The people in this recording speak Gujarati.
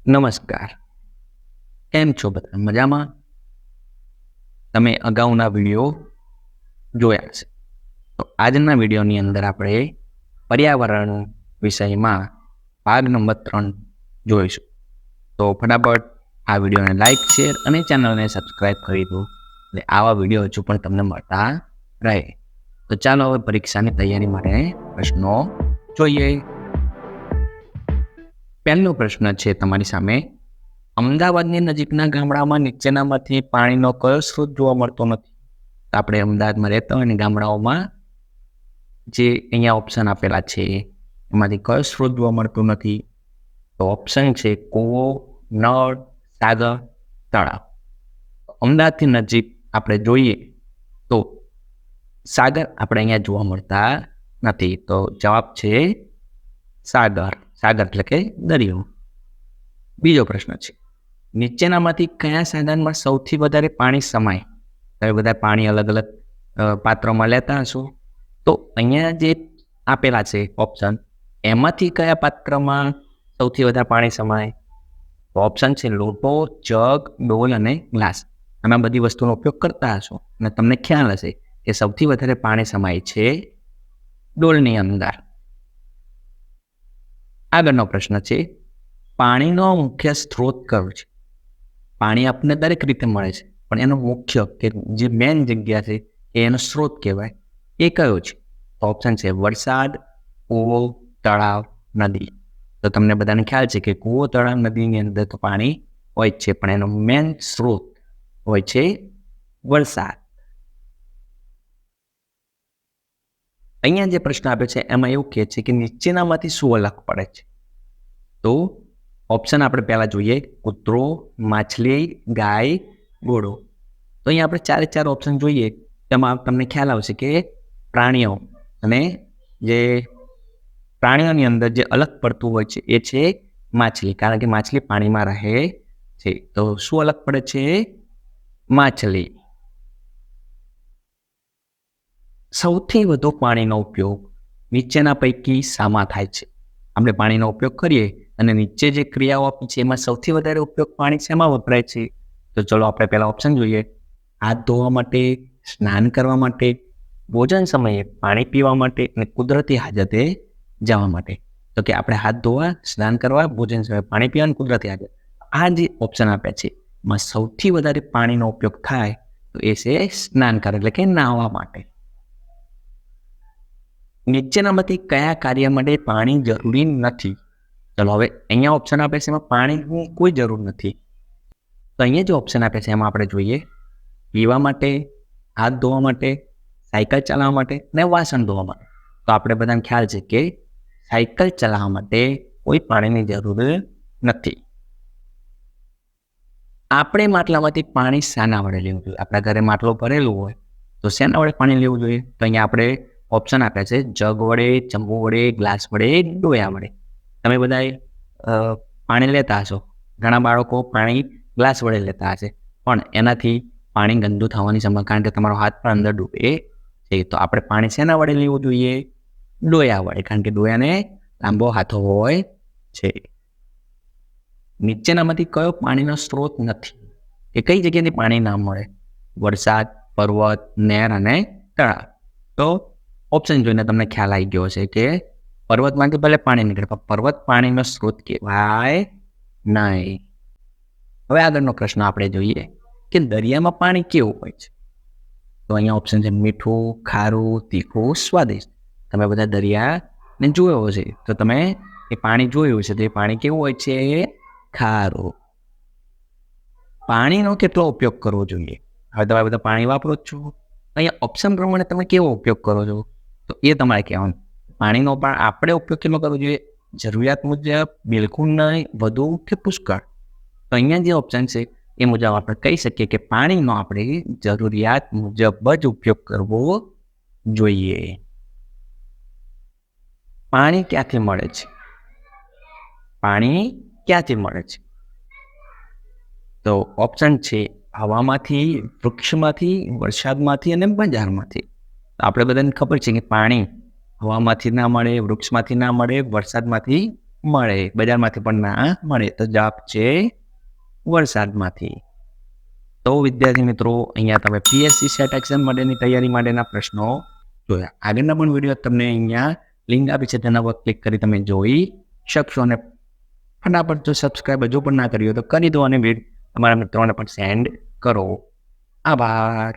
નમસ્કાર. કેમ છો બધા? મજામાં? તમે અગાઉના વિડીયો જોયા છે. તો આજના વિડીયોની અંદર આપણે પર્યાવરણ વિષયમાં ભાગ નંબર 3 જોઈશું. તો ફટાફટ આ વિડીયોને લાઈક, શેર અને ચેનલને સબસ્ક્રાઈબ કરી દો. એટલે આવા વિડીયો હજુ પણ તમને મળતા રહે. તો ચાલો હવે પરીક્ષાની તૈયારી માટે પ્રશ્નો જોઈએ. પહેલો પ્રશ્ન છે તમારી સામે. અમદાવાદની નજીકના ગામડામાં નીચેનામાંથી પાણીનો કયો સ્ત્રોત જોવા મળતો નથી? આપણે અમદાવાદમાં રહેતા હોય અને ગામડાઓમાં જે અહીંયા ઓપ્શન આપેલા છે એમાંથી કયો સ્ત્રોત જોવા મળતો નથી? તો ઓપ્શન છે કૂવો, નળ, સાગર, તળાવ. અમદાવાદથી નજીક આપણે જોઈએ તો સાગર આપણે અહીંયા જોવા મળતા નથી. તો જવાબ છે સાગર. સાગર એટલે કે દરિયો. બીજો પ્રશ્ન છે, નીચેનામાંથી કયા સાધનમાં સૌથી વધારે પાણી સમાય? તમે બધા પાણી અલગ અલગ પાત્રોમાં લેતા હશો. તો અહીંયા જે આપેલા છે ઓપ્શન, એમાંથી કયા પાત્રમાં સૌથી વધારે પાણી સમાય? તો ઓપ્શન છે લોટો, જગ, ડોલ અને ગ્લાસ. તમે આ બધી વસ્તુનો ઉપયોગ કરતા હશો અને તમને ખ્યાલ હશે કે સૌથી વધારે પાણી સમાય છે ડોલની અંદર. આગળનો પ્રશ્ન છે, પાણીનો મુખ્ય સ્ત્રોત કયો છે? પાણી આપણને દરેક રીતે મળે છે, પણ એનો મુખ્ય કે જે મેન જગ્યા છે એ એનો સ્ત્રોત કહેવાય, એ કયો છે? તો ઓપ્શન છે વરસાદ, કૂવો, તળાવ, નદી. તો તમને બધાને ખ્યાલ છે કે કૂવો, તળાવ, નદીની અંદર તો પાણી હોય જ છે, પણ એનો મેન સ્ત્રોત હોય છે વરસાદ. અહીંયા જે પ્રશ્ન આપ્યો છે એમાં એવું કહે છે કે નીચેનામાંથી શું અલગ પડે છે? તો ઓપ્શન આપણે પહેલા જોઈએ, કૂતરો, માછલી, ગાય, ઘોડો. તો અહીંયા આપણે ચારે ચાર ઓપ્શન જોઈએ, તેમાં તમને ખ્યાલ આવશે કે પ્રાણીઓ, અને જે પ્રાણીઓની અંદર જે અલગ પડતું હોય છે એ છે માછલી, કારણ કે માછલી પાણીમાં રહે છે. તો શું અલગ પડે છે? માછલી. સૌથી વધુ પાણીનો ઉપયોગ નીચેના પૈકી શામાં થાય છે? આપણે પાણીનો ઉપયોગ કરીએ અને નીચે જે ક્રિયાઓ આપી છે એમાં સૌથી વધારે ઉપયોગ પાણી શેમાં વપરાય છે? તો ચલો આપણે પહેલા ઓપ્શન જોઈએ. હાથ ધોવા માટે, સ્નાન કરવા માટે, ભોજન સમયે, પાણી પીવા માટે અને કુદરતી હાજતે જવા માટે. તો કે આપણે હાથ ધોવા, સ્નાન કરવા, ભોજન સમયે, પાણી પીવા અને કુદરતી હાજત. આ જે ઓપ્શન આપ્યા છે એમાં સૌથી વધારે પાણીનો ઉપયોગ થાય તો એ છે સ્નાન કરવા, એટલે કે નાહવા માટે. નીચેનામાંથી કયા કાર્ય માટે પાણી જરૂરી નથી? ચલો હવે અહીંયા ઓપ્શન આપે છે એમાં પાણીની કોઈ જરૂર નથી. તો અહીંયા જે ઓપ્શન આપે છે એમાં આપણે જોઈએ, પીવા માટે, હાથ ધોવા માટે, સાયકલ ચલાવવા માટે અને વાસણ ધોવા માટે. તો આપણે બધાને ખ્યાલ છે કે સાયકલ ચલાવવા માટે કોઈ પાણીની જરૂર નથી. આપણે માટલામાંથી પાણી શાના વડે લેવું જોઈએ? આપણા ઘરે માટલો ભરેલું હોય તો શેના વડે પાણી લેવું જોઈએ? તો અહીંયા આપણે ઓપ્શન આપ્યા છે જગ વડે, ચંબુ વડે, ગ્લાસ વડે, ડોયા વડે. તમે બધા પાણી લેતા હશો, ઘણા બાળકો પાણી ગ્લાસ વડે લેતા હશે, પણ એનાથી પાણી ગંદુ થવાની સંભાવના, કારણ કે તમારો હાથ પણ અંદર ડૂબે છે. તો આપણે પાણી શેના વડે લેવું જોઈએ? ડોયા વડે, કારણ કે ડોયાને લાંબો હાથો હોય છે. નીચેનામાંથી કયો પાણીનો સ્ત્રોત નથી? કે કઈ જગ્યાએથી પાણી ના મળે? વરસાદ, પર્વત, નહેર અને તળાવ. તો ઓપ્શન જોઈને તમને ખ્યાલ આવી ગયો છે કે પર્વતમાંથી ભલે પાણી નીકળે પણ પર્વત પાણીનો સ્ત્રોત કહેવાય નહીં. હવે આગળનો પ્રશ્ન આપણે જોઈએ કે દરિયામાં પાણી કેવું હોય છે? તો અહીંયા ઓપ્શન છે મીઠું, ખારું, તીખું, સ્વાદિષ્ટ. તમે બધા દરિયાને જોયો છે તો તમે એ પાણી જોયું છે, તો એ પાણી કેવું હોય છે? ખારું. પાણીનો કેટલો ઉપયોગ કરવો જોઈએ? હવે તમે બધા પાણી વાપરો જ છો, અહીંયા ઓપ્શન પ્રમાણે તમે કેવો ઉપયોગ કરો છો તો એ તમારે કહેવાનું. પાણીનો પણ આપણે ઉપયોગ કેટલો કરવો જોઈએ? જરૂરિયાત મુજબ, બિલકુલ નહીં, વધુ કે પુષ્કળ? તો અહીંયા જે ઓપ્શન છે એ મુજબ આપણે કહી શકીએ કે પાણીનો આપણે જરૂરિયાત મુજબ જ ઉપયોગ કરવો જોઈએ. પાણી ક્યાંથી મળે છે? પાણી ક્યાંથી મળે છે? તો ઓપ્શન છે હવામાંથી, વૃક્ષમાંથી, વરસાદમાંથી અને બજારમાંથી. આપણે બધાને ખબર છે કે પાણી હવામાંથી ના મળે, વૃક્ષમાંથી ના મળે, વરસાદમાંથી મળે, બજારમાંથી પણ ના મળે. તો જવાબ છે વરસાદમાંથી. તો વિદ્યાર્થી મિત્રો, અહીંયા તમે પીએસસી સેટ એક્ઝામ માટેની તૈયારી માટેના પ્રશ્નો જોયા. આગળના પણ વિડીયો તમને અહીંયા લિંક આપી છે, તેના પર ક્લિક કરી તમે જોઈ શકશો. અને ફટાફટ જો સબસ્ક્રાઈબ હજુ પણ ના કર્યું તો કરી દો અને તમારા મિત્રોને પણ સેન્ડ કરો. આભાર.